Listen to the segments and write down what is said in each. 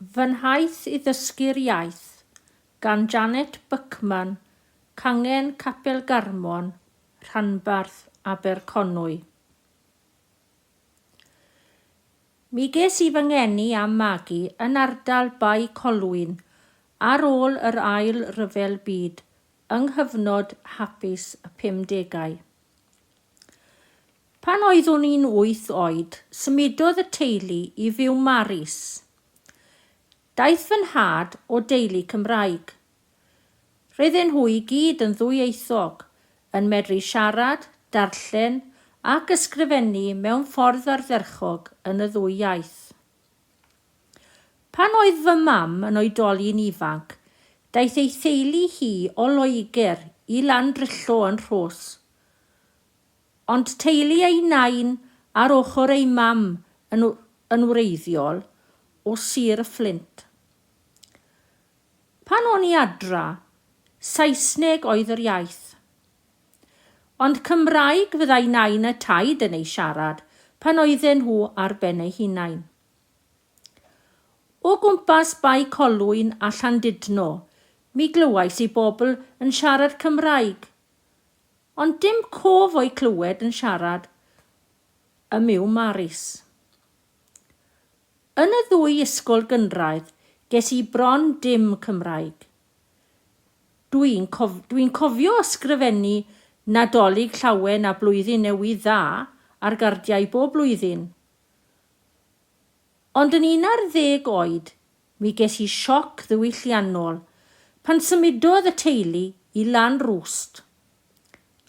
Fy nhaith i ddysgu'r iaith gan Janet Buckman, Cangen Gapel Garmon, Rhanbarth Aberconwy. Mi ges I fy ngeni am magu yn ardal Bai Colwyn ar ôl yr ail ryfel byd yng nghyfnod hapus y 50au. Pan oeddwn i'n 8 oed, symudodd y teulu I fyw Maris. Daeth fy nhad o deulu Cymraeg. Roedden nhw I gyd yn ddwyieithog, yn medru siarad, darllen ac ysgrifennu mewn ffordd ardderchog yn y ddwy iaith. Pan oedd fy mam yn oedoli'n ifanc, daeth ei theulu hi o Loegr I Landrillo yn Rhos. Ond teulu ei nain ar ochr ei mam yn wreiddiol o Sir y Fflint. Pan o'n I adra, Saesneg oedd yr iaith. Ond Cymraeg fyddai nain y taid yn ei siarad pan oedden nhw ar ben eu hunain. O gwmpas Bai Colwyn a Llandudno, mi glywais I bobl yn siarad Cymraeg, ond dim cof o'i clywed yn siarad y Myw Maris. Yn y ddwy ysgol gynraedd, ges I bron dim Cymraeg. Dwi'n cofio ysgrifennu Nadolig Llawen a Blwyddyn Newydd Dda ar gardiau bob blwyddyn. Ond yn 11 oed, mi ges I sioc ddiwylliannol pan symudodd y teulu I Lan Rwst.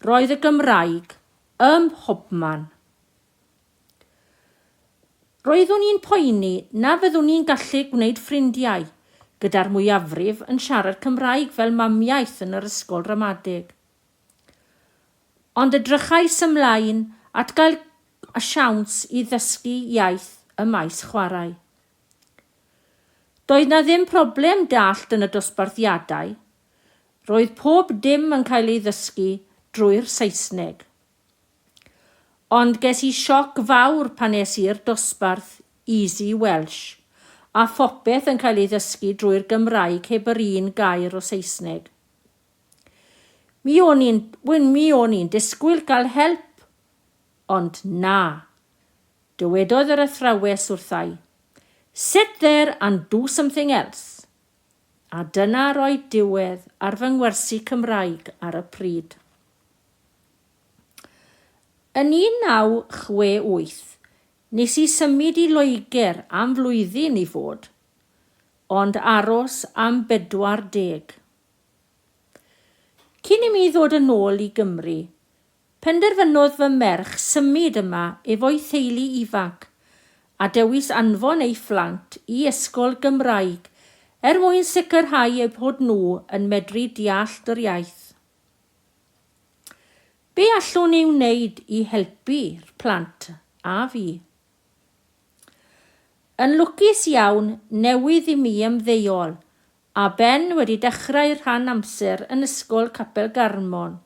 Roedd y Gymraeg ym mhobman. Roeddwn i'n poeni na fyddwn i'n gallu gwneud ffrindiau gyda'r mwyafrif yn siarad Cymraeg fel mamiaith yn yr ysgol ramadeg. Ond edrychais ymlaen at gael y siawns I ddysgu iaith y maes chwarae. Doedd na ddim problem dallt yn y dosbarthiadau. Roedd pob dim yn cael ei ddysgu drwy'r Saesneg. Ond ges I sioc fawr pan es i'r dosbarth Easy Welsh, a phopeth yn cael ei ddysgu drwy'r Gymraeg heb yr un gair o Saesneg. Mi o'n i'n disgwyl gael help, ond na. Dywedodd yr athrawes wrthai, sit there and do something else. A dyna roedd diwedd ar fy ngwersi Cymraeg ar y pryd. Yn 1968, nes I symud I Loegr am flwyddyn I fod, ond aros am 40. Cyn I mi ddod yn ôl I Gymru, penderfynodd fy merch symud yma efo'i theulu ifanc a dewis anfon ei phlant I ysgol Gymraeg mwyn sicrhau eu bod nhw yn medru deall yr iaith. Be allwn ni wneud I helpu'r plant a fi? Yn lwcus iawn newydd I mi ymddeol, a Ben wedi dechrau rhan amser yn ysgol Gapel Garmon.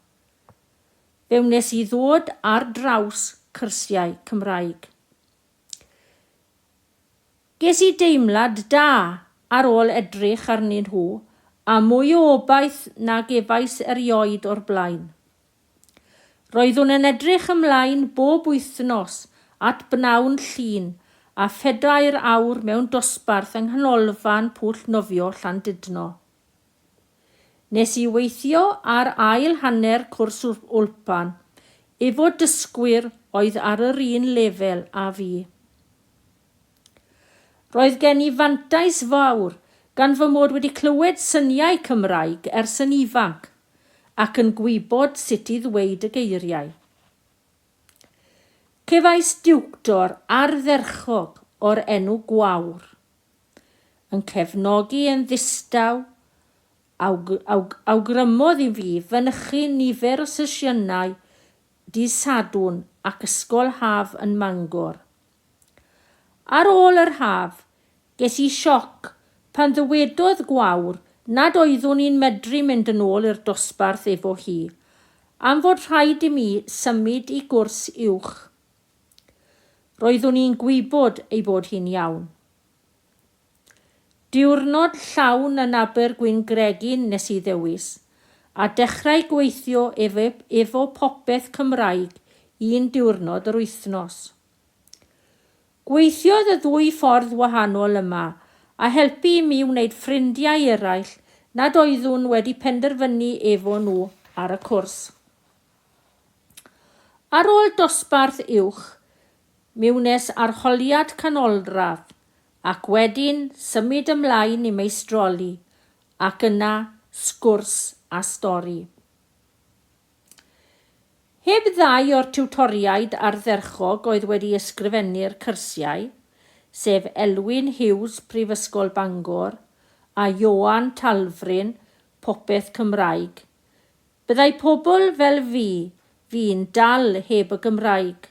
Fe wnes I ddod ar draws cyrsiau Cymraeg. Ges I deimlad da ar ôl edrych arnyn nhw a mwy o obaith na gefais erioed o'r blaen. Roeddwn yn edrych ymlaen bob wythnos at bnawn llun a 4 awr mewn dosbarth yng nghanolfan Pwll Nofio Llandudno. Nes I weithio ar ail hanner cwrs wlpan efo dysgwyr oedd ar yr un lefel a fi. Roedd gen I fantais fawr gan fy mod wedi clywed syniau Cymraeg ers yn ifanc ac yn gwybod sut I ddweud y geiriau. Cefais diwctor ardderchog o'r enw Wawr, yn cefnogi yn ddistaw, awgrymodd I fi fynychu nifer o sesiynau dydd Sadwrn ac ysgol haf yn Fangor. Ar ôl yr haf, ges I sioc pan ddywedodd Gwawr nad oeddwn i'n medru mynd yn ôl i'r dosbarth efo hi, am fod rhaid I mi symud I gwrs uwch. Roeddwn i'n gwybod ei bod hi'n iawn. Diwrnod llawn yn Abergwyn Gregin nes I ddewis, a dechrau gweithio efo popeth Cymraeg un diwrnod yr wythnos. Gweithiodd y ddwy ffordd wahanol yma a helpu I mi wneud ffrindiau eraill nad oeddwn wedi penderfynu efo nhw ar y cwrs. Ar ôl dosbarth uwch, mi wnes arholiad canolradd ac wedyn symud ymlaen I meistroli ac yna sgwrs a stori. Heb ddau o'r tiwtoriaid ardderchog oedd wedi ysgrifennu'r cyrsiau, sef Elwyn Hughes, Prifysgol Bangor, a Ioan Talfryn, popeth Cymraeg, byddai pobl fel fi'n dal heb y Gymraeg.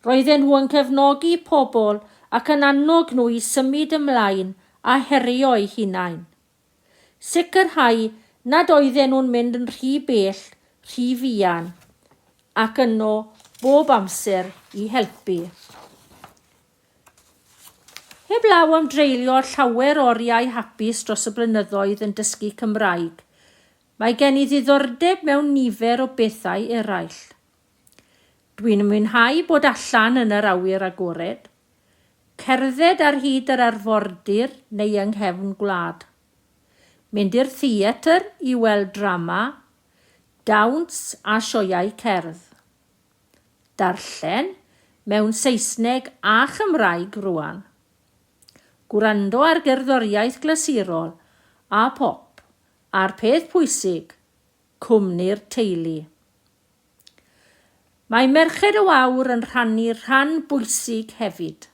Roedden nhw yn cefnogi pobl ac yn annog nhw I symud ymlaen a herio eu hunain. Sicrhau nad oedden nhw'n mynd yn rhy bell, rhy fuan, ac yno bob amser I helpu. Heb law am dreulio llawer oriau hapus dros y blynyddoedd yn dysgu Cymraeg, mae gen I ddiddordeb mewn nifer o bethau eraill. Dwi'n mwynhau bod allan yn yr awyr agored, cerdded ar hyd yr arfordir neu yng nghefn gwlad, mynd i'r theatr I weld drama, dawns a sioeau cerdd. Darllen mewn Saesneg a Chymraeg rwan. Gwrando ar gerddoriaeth glasurol a pop, a'r peth pwysig, cwmni'r teulu. Mae Merched y Wawr yn rhannu rhan bwysig hefyd.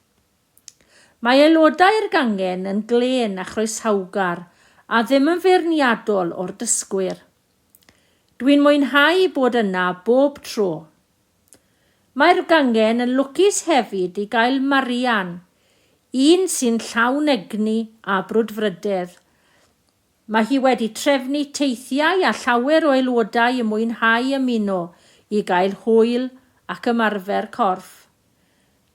Mae aelodau'r gangen yn glen a chroesawgar a ddim yn feirniadol o'r dysgwyr. Dwi'n mwynhau bod yna bob tro. Mae'r gangen yn lwcus hefyd I gael Marian, un sy'n llawn egni a brwdfrydedd. Mae hi wedi trefnu teithiau a llawer o aelodau yn mwynhau ymuno I gael hwyl ac ymarfer corff.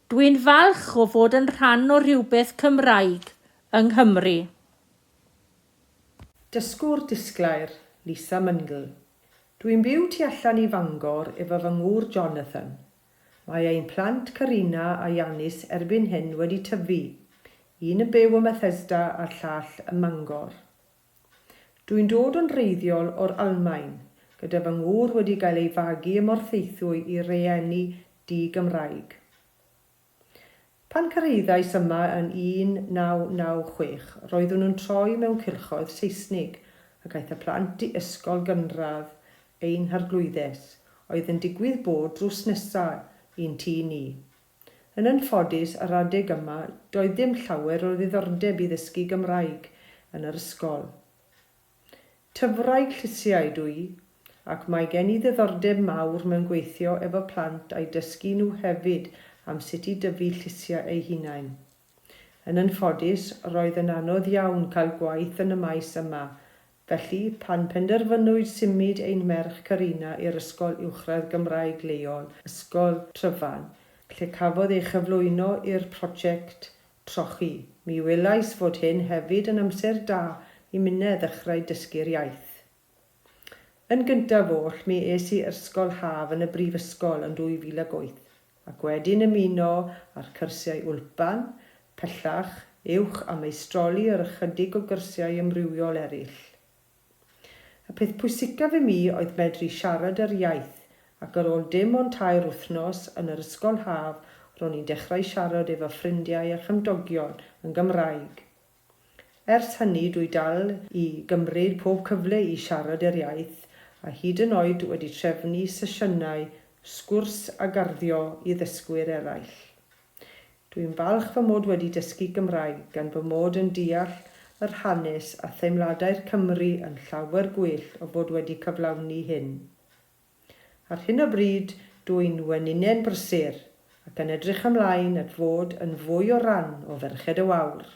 Dwi'n falch o fod yn rhan o rhywbeth Cymraeg yng Nghymru. Dysgwr Disgalir, Lisa Mundle. Dwi'n byw tu allan I Fangor efo fy ngŵr Jonathan. Mae ein plant Carina a Ianis erbyn hyn wedi tyfu. Un yn byw ym Bethesda a'r llall ym Mangor. Dwi'n dod yn reiddiol o'r Almaen, gyda fy ngŵr wedi cael ei fagu ym morthaethwy I rieni di-Gymraeg. Pan cyrraeddais yma yn 1996, roeddwn nhw'n troi mewn cylchoedd Saesnig ac aeth y plant I ysgol gynradd ein harglwyddus, oedd yn digwydd bod drws nesaf i'n tŷ ni. Yn anffodus, ar adeg yma, doedd dim llawer o ddiddordeb I ddysgu Gymraeg yn yr ysgol. Tyfraig llysiau dwi, ac mae gen I ddiddordeb mawr mewn gweithio efo plant a'i dysgu nhw hefyd am sut I dyfu llysiau eu hunain. Yn anffodus, roedd yn anodd iawn cael gwaith yn y maes yma, felly pan penderfynwyd symud ein merch Carina i'r ysgol uwchradd Gymraeg leol, ysgol Tryfan, lle cafodd ei chyflwyno i'r prosiect trochi. Mi welais fod hyn hefyd yn amser da I minne ddechrau dysgu'r iaith. Yn gyntaf oll, mi es I ysgol haf yn y brifysgol yn 2008, ac wedyn ymuno ar cyrsiau wlpan, pellach, uwch a meistroli ar ychydig o gyrsiau ymrywiol eraill. Y peth pwysicaf I mi oedd medru siarad yr iaith, ac ar ôl dim ond 2 wythnos yn yr ysgol haf, ro'n i'n dechrau siarad efo ffrindiau a chymdogion yn Gymraeg. Ers hynny dwi dal I gymryd pob cyfle I siarad yr iaith, a hyd yn oed wedi trefnu sesiynau, sgwrs a garddio I ddysgwyr eraill. Dwi'n falch fy mod wedi dysgu Gymraeg gan fy mod yn deall yr hanes a theimladau'r Cymru yn llawer gwell o fod wedi cyflawni hyn. Ar hyn o bryd, dwi'n weninen brysur ac yn edrych ymlaen at fod yn fwy o ran o Ferched y Wawr.